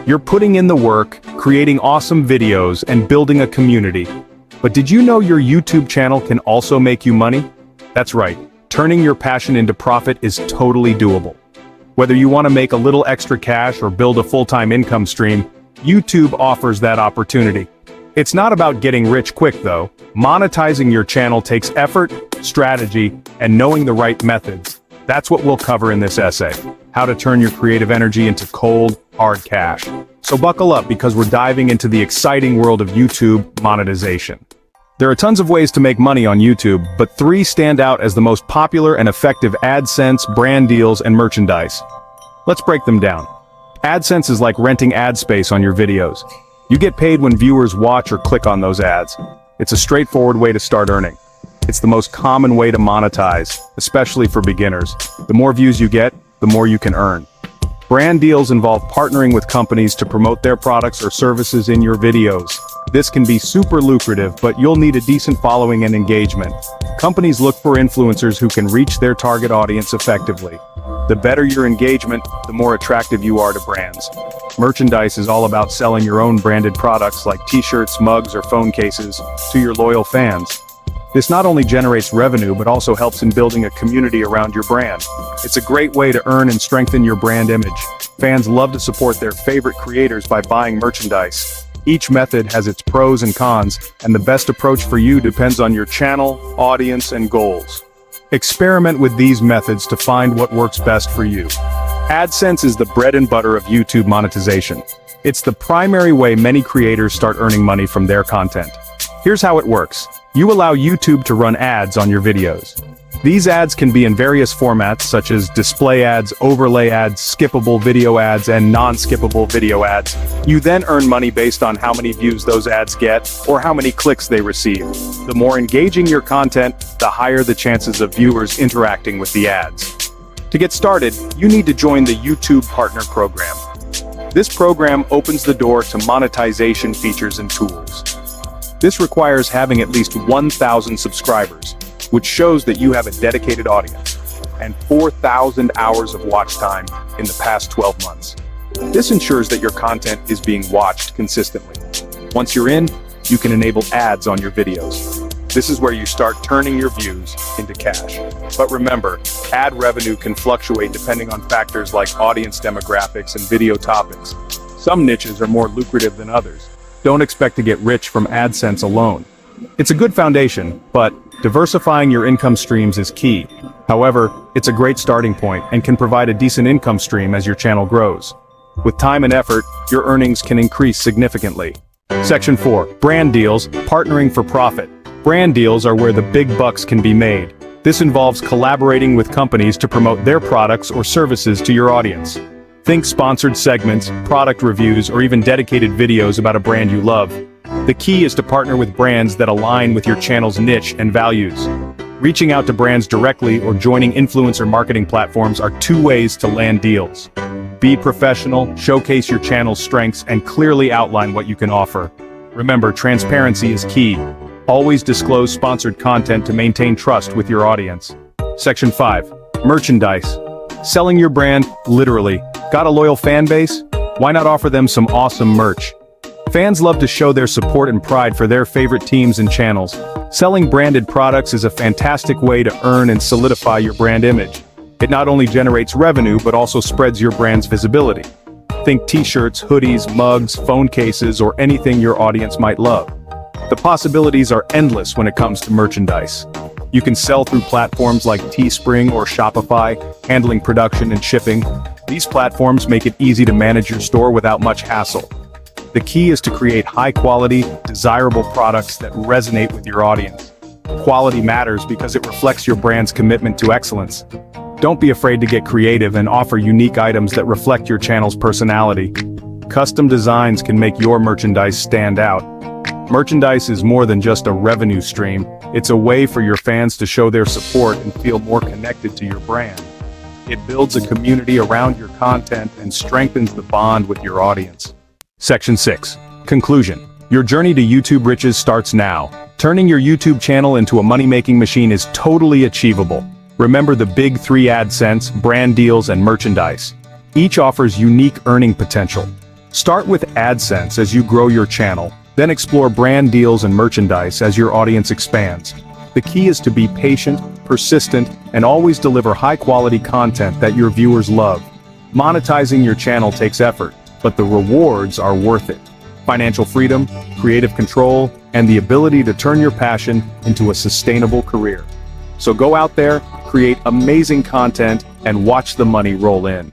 You're putting in the work, creating awesome videos, and building a community. But did you know your YouTube channel can also make you money? That's right, turning your passion into profit is totally doable. Whether you want to make a little extra cash or build a full-time income stream, YouTube offers that opportunity. It's not about getting rich quick though. Monetizing your channel takes effort, strategy, and knowing the right methods. That's what we'll cover in this essay. How to turn your creative energy into cold, hard cash. So buckle up because we're diving into the exciting world of YouTube monetization. There are tons of ways to make money on YouTube, but 3 stand out as the most popular and effective: AdSense, brand deals, and merchandise. Let's break them down. AdSense is like renting ad space on your videos. You get paid when viewers watch or click on those ads. It's a straightforward way to start earning. It's the most common way to monetize, especially for beginners. The more views you get, the more you can earn. Brand deals involve partnering with companies to promote their products or services in your videos. This can be super lucrative, but you'll need a decent following and engagement. Companies look for influencers who can reach their target audience effectively. The better your engagement, the more attractive you are to brands. Merchandise is all about selling your own branded products like t-shirts, mugs, or phone cases to your loyal fans. This not only generates revenue but also helps in building a community around your brand. It's a great way to earn and strengthen your brand image. Fans love to support their favorite creators by buying merchandise. Each method has its pros and cons, and the best approach for you depends on your channel, audience, and goals. Experiment with these methods to find what works best for you. AdSense is the bread and butter of YouTube monetization. It's the primary way many creators start earning money from their content. Here's how it works. You allow YouTube to run ads on your videos. These ads can be in various formats such as display ads, overlay ads, skippable video ads, and non-skippable video ads. You then earn money based on how many views those ads get or how many clicks they receive. The more engaging your content, the higher the chances of viewers interacting with the ads. To get started, you need to join the YouTube Partner Program. This program opens the door to monetization features and tools. This requires having at least 1,000 subscribers, which shows that you have a dedicated audience, and 4,000 hours of watch time in the past 12 months. This ensures that your content is being watched consistently. Once you're in, you can enable ads on your videos. This is where you start turning your views into cash. But remember, ad revenue can fluctuate depending on factors like audience demographics and video topics. Some niches are more lucrative than others. Don't expect to get rich from AdSense alone. It's a good foundation, but diversifying your income streams is key. However, it's a great starting point and can provide a decent income stream as your channel grows. With time and effort, your earnings can increase significantly. Section 4. Brand deals, partnering for profit. Brand deals are where the big bucks can be made. This involves collaborating with companies to promote their products or services to your audience. Think sponsored segments, product reviews, or even dedicated videos about a brand you love. The key is to partner with brands that align with your channel's niche and values. Reaching out to brands directly or joining influencer marketing platforms are 2 ways to land deals. Be professional, showcase your channel's strengths, and clearly outline what you can offer. Remember, transparency is key. Always disclose sponsored content to maintain trust with your audience. Section 5. Merchandise. Selling your brand, literally. Got a loyal fan base? Why not offer them some awesome merch? Fans love to show their support and pride for their favorite teams and channels. Selling branded products is a fantastic way to earn and solidify your brand image. It not only generates revenue but also spreads your brand's visibility. Think t-shirts, hoodies, mugs, phone cases, or anything your audience might love. The possibilities are endless when it comes to merchandise. You can sell through platforms like Teespring or Shopify, handling production and shipping. These platforms make it easy to manage your store without much hassle. The key is to create high-quality, desirable products that resonate with your audience. Quality matters because it reflects your brand's commitment to excellence. Don't be afraid to get creative and offer unique items that reflect your channel's personality. Custom designs can make your merchandise stand out. Merchandise is more than just a revenue stream. It's a way for your fans to show their support and feel more connected to your brand. It builds a community around your content and strengthens the bond with your audience. Section 6. Conclusion. Your journey to YouTube riches starts now. Turning your YouTube channel into a money-making machine is totally achievable. Remember the big 3: AdSense, brand deals, and merchandise. Each offers unique earning potential. Start with AdSense as you grow your channel, then explore brand deals and merchandise as your audience expands. The key is to be patient, persistent, and always deliver high-quality content that your viewers love. Monetizing your channel takes effort, but the rewards are worth it. Financial freedom, creative control, and the ability to turn your passion into a sustainable career. So go out there, create amazing content, and watch the money roll in.